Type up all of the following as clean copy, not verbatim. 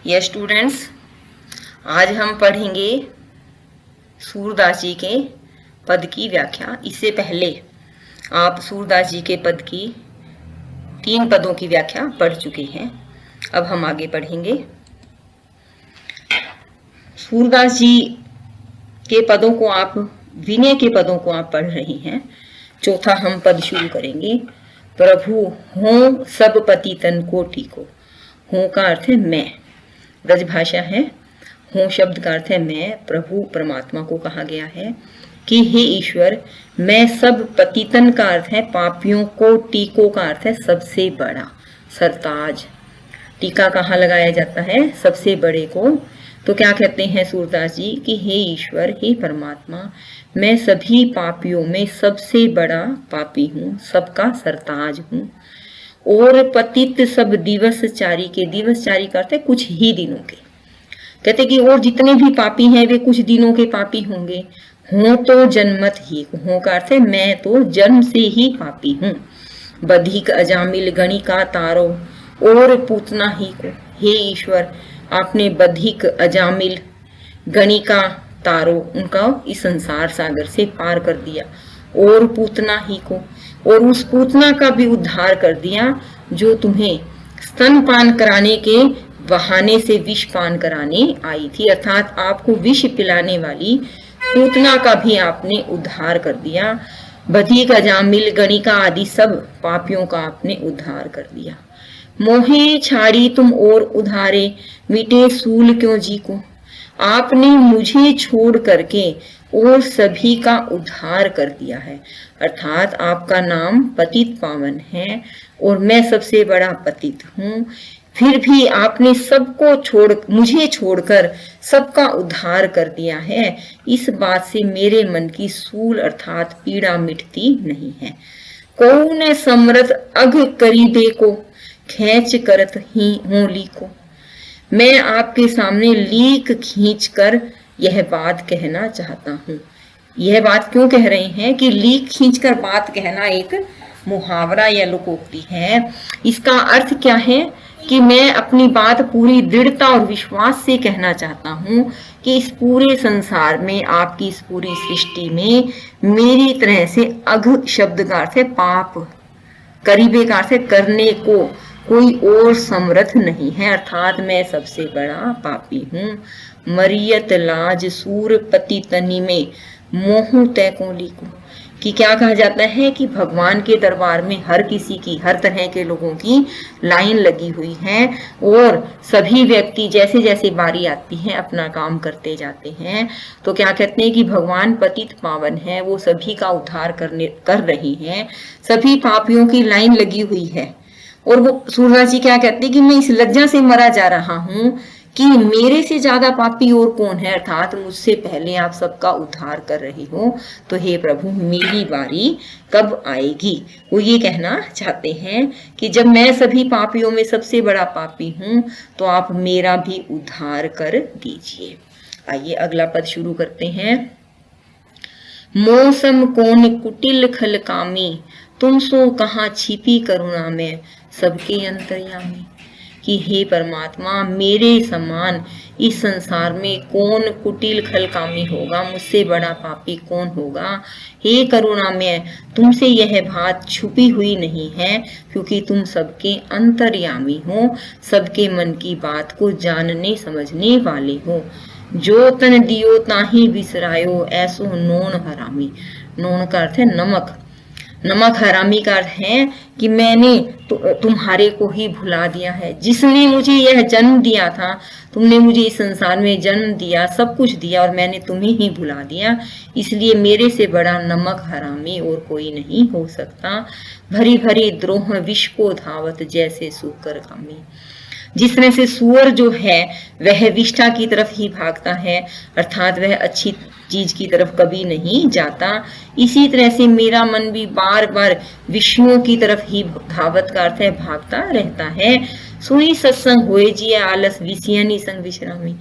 Yes students, आज हम पढ़ेंगे सूरदास जी के पद की व्याख्या। इससे पहले आप सूरदास जी के पद की 3 पदों की व्याख्या पढ़ चुके हैं। अब हम आगे पढ़ेंगे। सूरदास जी के पदों को आप विनय के पदों को आप पढ़ रही हैं। चौथा हम पद शुरू करेंगे। प्रभु हों सब पति तन को ठीको। हों का अर्थ है मैं, ब्रज भाषा है। हों शब्द का अर्थ है मैं। प्रभु परमात्मा को कहा गया है कि हे ईश्वर, मैं सब पतितन का अर्थ है पापियों को, टीको का अर्थ है सबसे बड़ा, सरताज। टीका कहाँ लगाया जाता है? सबसे बड़े को। तो क्या कहते हैं सूरदास जी कि हे ईश्वर, हे परमात्मा, मैं सभी पापियों में सबसे बड़ा पापी हूँ, सबका सरताज हूँ। और पतित सब दिवस चारी के, दिवस चारी का अर्थ है कुछ ही दिनों के। कहते कि और जितने भी पापी हैं वे कुछ दिनों के पापी होंगे। हो तो जन्मत ही, हो का अर्थ है मैं तो जन्म से ही पापी हूँ। बधिक अजामिल गणिका तारो, और पूतना ही को। हे ईश्वर, आपने बधिक अजामिल गणिका तारो, उनका इस संसार सागर से पार कर दिया। और पूतना ही को, और उस पूतना का भी उद्धार कर दिया जो तुम्हें स्तनपान कराने के बहाने से विष पान कराने आई थी। अर्थात आपको विष पिलाने वाली पूतना का भी आपने उद्धार कर दिया। बधिक अजामिल गणिका आदि सब पापियों का आपने उद्धार कर दिया। मोहे छाड़ी तुम और उधारे, मिटे सूल क्यों जी को। आपने मुझे छोड़ करके और सभी का उद्धार कर दिया है। अर्थात आपका नाम पतित पावन है और मैं सबसे बड़ा पतित हूँ। फिर भी आपने सबको मुझे छोड़कर सबका उद्धार कर दिया है। इस बात से मेरे मन की सूल अर्थात पीड़ा मिटती नहीं है। कौन समरथ अघ करीबे को, खींच करत ही होली को। मैं आपके सामने लीक खींचकर यह बात कहना चाहता हूँ। यह बात क्यों कह रहे हैं कि लीक खींचकर बात कहना एक मुहावरा या लोकोक्ति है। इसका अर्थ क्या है कि मैं अपनी बात पूरी दृढ़ता और विश्वास से कहना चाहता हूँ कि इस पूरे संसार में, आपकी इस पूरी सृष्टि में मेरी तरह से अघ शब्द का अर्थ है पाप, करीबे का अर्थ है करने को, कोई और समर्थ नहीं है। अर्थात मैं सबसे बड़ा पापी हूँ। मरियत लाज सूर पति तनी में, मोह तय कोली को। कि क्या कहा जाता है कि भगवान के दरबार में हर किसी की, हर तरह के लोगों की लाइन लगी हुई है और सभी व्यक्ति जैसे जैसे बारी आती है अपना काम करते जाते हैं। तो क्या कहते हैं कि भगवान पतित पावन है, वो सभी का उद्धार कर रही हैं। सभी पापियों की लाइन लगी हुई है और वो सूरदास जी क्या कहते हैं कि मैं इस लज्जा से मरा जा रहा हूँ कि मेरे से ज्यादा पापी और कौन है। अर्थात मुझसे पहले आप सबका उद्धार कर रही हो, तो हे प्रभु मेरी बारी कब आएगी। वो ये कहना चाहते हैं कि जब मैं सभी पापियों में सबसे बड़ा पापी हूँ तो आप मेरा भी उद्धार कर दीजिए। आइए अगला पद शुरू करते हैं। मौसम कौन कुटिल खल कामी, तुम सो कहाँ छिपी करुणा में, सबके अंतर्यामी। कि हे परमात्मा, मेरे समान इस संसार में कौन कुटिल खल कामी होगा, मुझसे बड़ा पापी कौन होगा। हे करुणा में, तुमसे यह बात छुपी हुई नहीं है क्योंकि तुम सबके अंतर्यामी हो, सबके मन की बात को जानने समझने वाले हो। जो तन दियो ताही बिसरायो, ऐसो नोन हरामी। नोन का अर्थ है नमक। नमक हरामी का अर्थ है कि मैंने तुम्हारे को ही भुला दिया है। जिसने मुझे यह जन्म दिया था, तुमने मुझे इस संसार में जन्म दिया, सब कुछ दिया और मैंने तुम्हें ही भुला दिया। इसलिए मेरे से बड़ा नमक हरामी और कोई नहीं हो सकता। भरी भरी द्रोह विष को धावत, जैसे सूकर कामी। जिस तरह से सुअर जो है वह विष्ठा की तरफ ही भागता है, अर्थात वह अच्छी चीज की तरफ कभी नहीं जाता, इसी तरह से मेरा मन भी बार बार विषयों की तरफ ही धावत का अर्थ है भागता रहता है। सुनी सत्संग होए जिय आलस विषयनी संग विश्रामी।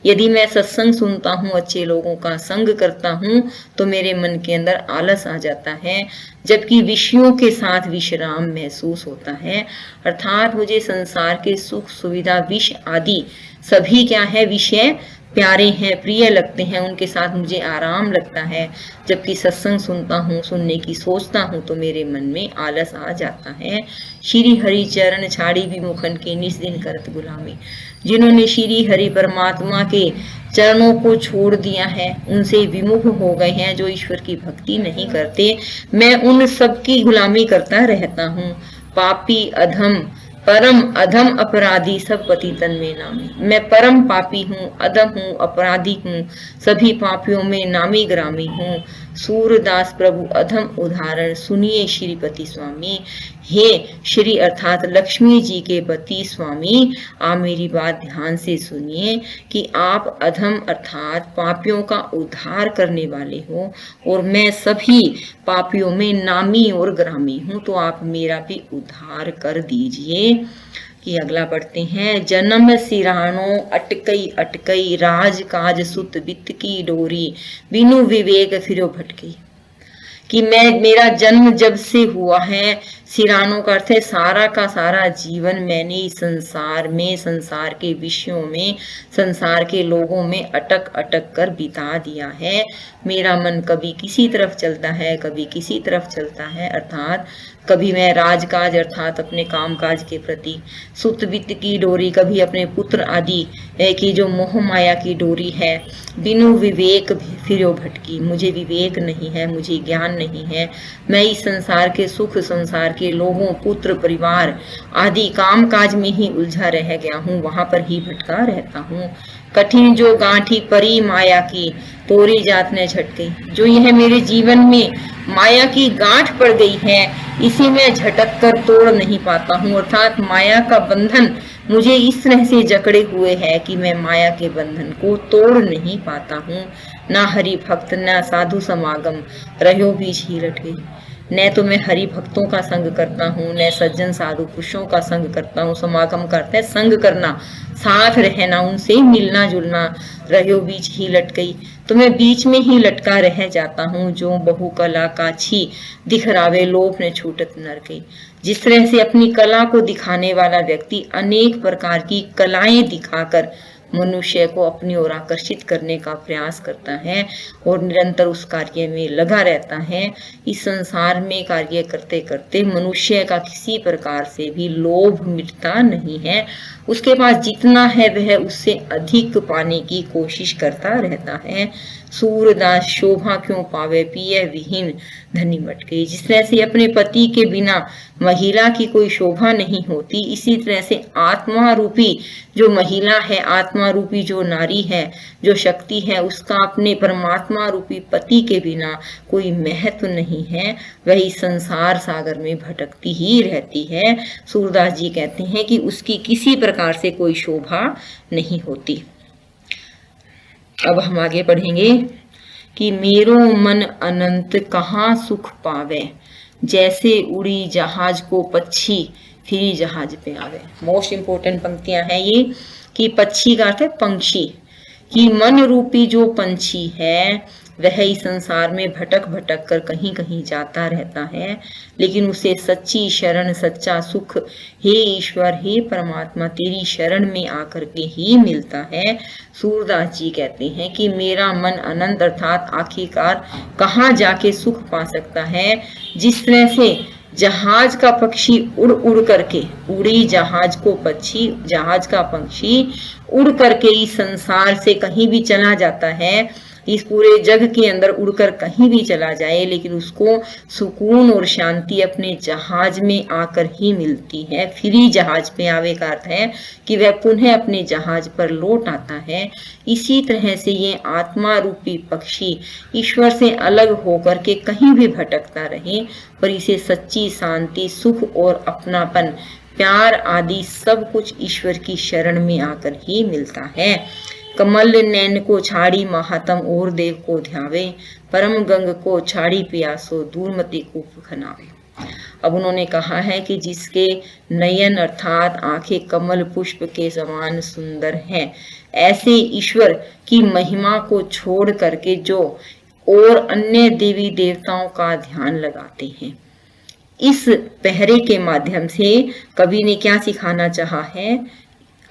यदि मैं सत्संग सुनता हूँ, अच्छे लोगों का संग करता हूँ, तो मेरे मन के अंदर आलस आ जाता है, जबकि विषयों के साथ विश्राम महसूस होता है। अर्थात मुझे संसार के सुख सुविधा विष आदि सभी क्या है, विषय प्यारे हैं, प्रिय लगते हैं, उनके साथ मुझे आराम लगता है। जबकि सत्संग सुनता हूँ, सुनने की सोचता हूँ, तो मेरे मन में आलस आ जाता है। श्री हरि चरण छाड़ी विमुखन के निस दिन करत गुलामी। जिन्होंने श्री हरि परमात्मा के चरणों को छोड़ दिया है, उनसे विमुख हो गए हैं, जो ईश्वर की भक्ति नहीं करते, मैं उन सब की गुलामी करता रहता हूँ। पापी अधम परम अधम अपराधी सब पतितन में नामी। मैं परम पापी हूँ, अधम हूँ, अपराधी हूँ, सभी पापियों में नामी ग्रामी हूँ। सूरदास प्रभु अधम उदाहरण सुनिए श्रीपति स्वामी। हे श्री अर्थात लक्ष्मी जी के पति स्वामी, आप मेरी बात ध्यान से सुनिए कि आप अधम अर्थात पापियों का उद्धार करने वाले हो, और मैं सभी पापियों में नामी और ग्रामी हूँ, तो आप मेरा भी उद्धार कर दीजिए। कि अगला पढ़ते हैं। जन्म सिरानो अटकई अटकई, राज काज सुत बित की डोरी, बिनु विवेक फिरो भटकी। कि मेरा जन्म जब से हुआ है, सिरानों का अर्थ है सारा का सारा जीवन मैंने इस संसार में, संसार के विषयों में, संसार के लोगों में अटक अटक कर बिता दिया है। मेरा मन कभी किसी तरफ चलता है, कभी किसी तरफ चलता है, अर्थात कभी मैं राजकाज अर्थात अपने कामकाज के प्रति, सुत वित्त की डोरी कभी अपने पुत्र आदि की जो मोह माया की डोरी है, बिनु विवेक फिरो भटकी, मुझे विवेक नहीं है, मुझे ज्ञान नहीं है, मैं इस संसार के सुख, संसार के लोगों, पुत्र परिवार आदि काम काज में ही उलझा रह गया हूँ, वहां पर ही भटका रहता हूँ। कठिन जो गांठी परी माया की, तोरी जात ने झटके। जो यह मेरे जीवन में माया की गांठ पड़ गई है, इसी में झटक कर तोड़ नहीं पाता हूँ। अर्थात माया का बंधन मुझे इस तरह से जकड़े हुए है कि मैं माया के बंधन को तोड़ नहीं पाता हूँ। ना हरि भक्त न साधु समागम, रहो बीच ही लट गई। न तो मैं हरि भक्तों का संग करता हूँ, न सज्जन साधु पुरुषों का संग करता हूँ। समागम करते हैं संग करना, साथ रहना, उनसे मिलना जुलना। रहो बीच ही लट गई, तो मैं बीच में ही लटका रह जाता हूँ। जो बहु कला काछी दिखरावे, लोभ ने छूटत नर गई। जिस तरह से अपनी कला को दिखाने वाला व्यक्ति अनेक प्रकार की कलाएं दिखाकर मनुष्य को अपनी ओर आकर्षित करने का प्रयास करता है और निरंतर उस कार्य में लगा रहता है। इस संसार में कार्य करते करते मनुष्य का किसी प्रकार से भी लोभ मिटता नहीं है। उसके पास जितना है वह उससे अधिक पाने की कोशिश करता रहता है। सूरदास शोभा क्यों पावे, पिए विहीन धनी मटके। जिस तरह से अपने पति के बिना महिला की कोई शोभा नहीं होती, इसी तरह से आत्मा रूपी जो महिला है, आत्मा रूपी जो नारी है, जो शक्ति है, उसका अपने परमात्मा रूपी पति के बिना कोई महत्व नहीं है। वही संसार सागर में भटकती ही रहती है। सूरदास जी कहते हैं कि उसकी किसी प्रकार से कोई शोभा नहीं होती। अब हम आगे पढ़ेंगे कि मेरो मन अनंत कहाँ सुख पावे, जैसे उड़ी जहाज को पक्षी फिरी जहाज पे आवे। मोस्ट इंपोर्टेंट पंक्तियां हैं ये कि पक्षी का अर्थ है पंछी, कि मन रूपी जो पंछी है वह इस संसार में भटक भटक कर कहीं कहीं जाता रहता है, लेकिन उसे सच्ची शरण, सच्चा सुख हे ईश्वर, हे परमात्मा तेरी शरण में आकर के ही मिलता है। सूरदास जी कहते हैं कि मेरा मन अनंत अर्थात आखिरकार कहाँ जाके सुख पा सकता है। जिस तरह से जहाज का पक्षी उड़ उड़ करके, उड़ी जहाज को पक्षी, जहाज का पक्षी उड़ करके इस संसार से कहीं भी चला जाता है, इस पूरे जग के अंदर उड़कर कहीं भी चला जाए, लेकिन उसको सुकून और शांति अपने जहाज में आकर ही मिलती है। फिरी जहाज पे आवे का अर्थ है कि वह पुनः अपने जहाज पर लौट आता है। इसी तरह से ये आत्मा रूपी पक्षी ईश्वर से अलग होकर के कहीं भी भटकता रहे, पर इसे सच्ची शांति, सुख और अपनापन, प्यार आदि सब कुछ ईश्वर की शरण में आकर ही मिलता है। कमल नैन को छाड़ी महातम और देव को ध्यावे, परम गंग को छाड़ी पियासो दूरमति कूप खनावे। अब उन्होंने कहा है कि जिसके नयन अर्थात आंखें कमल पुष्प के समान सुंदर हैं, ऐसे ईश्वर की महिमा को छोड़ करके जो और अन्य देवी देवताओं का ध्यान लगाते हैं। इस पहरे के माध्यम से कवि ने क्या सिखाना चाहा है?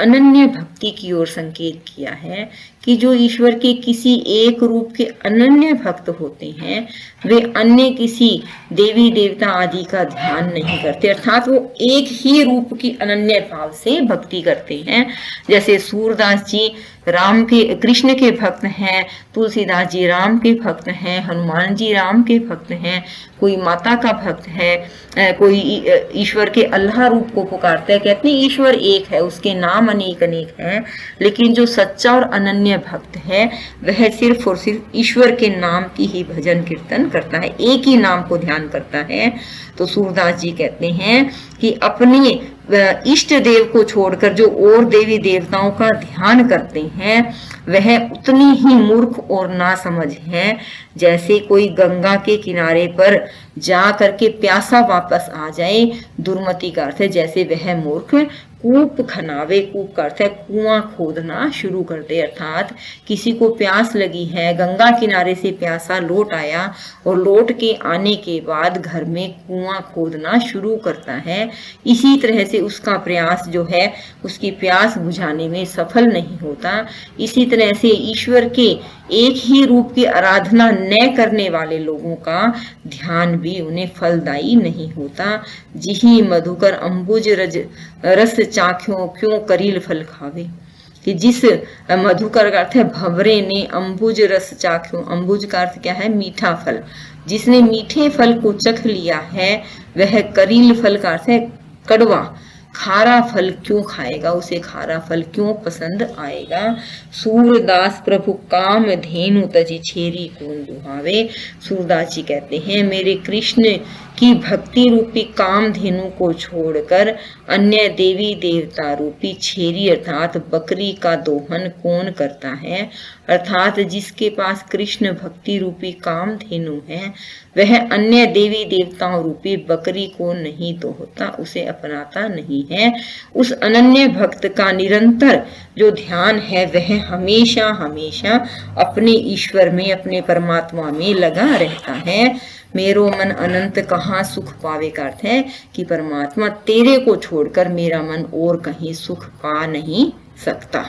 अनन्य भक्ति की ओर संकेत किया है कि जो ईश्वर के किसी एक रूप के अनन्य भक्त होते हैं, वे अन्य किसी देवी देवता आदि का ध्यान नहीं करते, अर्थात वो एक ही रूप की अनन्य भाव से भक्ति करते हैं। जैसे सूरदास जी राम के कृष्ण के भक्त हैं, तुलसीदास जी राम के भक्त हैं, हनुमान जी राम के भक्त हैं, कोई माता का भक्त है, कोई ईश्वर के अल्लाह रूप को पुकारता है, कहते हैं ईश्वर एक है, उसके नाम अनेक अनेक हैं, लेकिन जो सच्चा और अनन्य भक्त है वह सिर्फ और सिर्फ ईश्वर के नाम की ही भजन कीर्तन करता है, एक ही नाम को ध्यान करता है। तो सूरदास जी कहते हैं कि अपने इष्ट देव को छोड़कर जो और देवी देवताओं का ध्यान करते हैं वह उतनी ही मूर्ख और नासमझ हैं जैसे कोई गंगा के किनारे पर जा करके प्यासा वापस आ जाए। दुर्मति का अर्थ है जैसे वह मूर्ख कूप खनावे, कूप का अर्थ है कुआं खोदना शुरू कर दे, अर्थात किसी को प्यास लगी है, गंगा किनारे से प्यासा लौट आया और लौट के आने के बाद घर में कुआं खोदना शुरू करता है, इसी तरह से उसका प्रयास जो है उसकी प्यास बुझाने में सफल नहीं होता। इसी तरह से ईश्वर के एक ही रूप की आराधना न करने वाले लोगों का ध्यान भी उन्हें फलदायी नहीं होता। जिही मधुकर अंबुज रस चाख्यों क्यों करील फल खावे, कि जिस मधुकर का अर्थ है भंवरे ने अंबुज रस चाख्यों, अंबुज का अर्थ क्या है? मीठा फल। जिसने मीठे फल को चख लिया है वह करील फल का अर्थ है कड़वा, खारा फल क्यों खाएगा, उसे खारा फल क्यों पसंद आएगा। सूरदास प्रभु काम धेनु तजी छेरी कौन दुहावे। सूरदास जी कहते हैं मेरे कृष्ण की भक्ति रूपी काम धेनु को छोड़कर अन्य देवी देवता रूपी छेरी अर्थात बकरी का दोहन कौन करता है, अर्थात जिसके पास कृष्ण भक्ति रूपी काम धेनु है वह अन्य देवी देवताओं रूपी बकरी को नहीं दोहता, उसे अपनाता नहीं है। उस अनन्य भक्त का निरंतर जो ध्यान है वह हमेशा हमेशा अपने ईश्वर में, अपने परमात्मा में लगा रहता है। मेरो मन अनंत कहाँ सुख पावे का अर्थ है कि परमात्मा तेरे को छोड़कर मेरा मन और कहीं सुख पा नहीं सकता।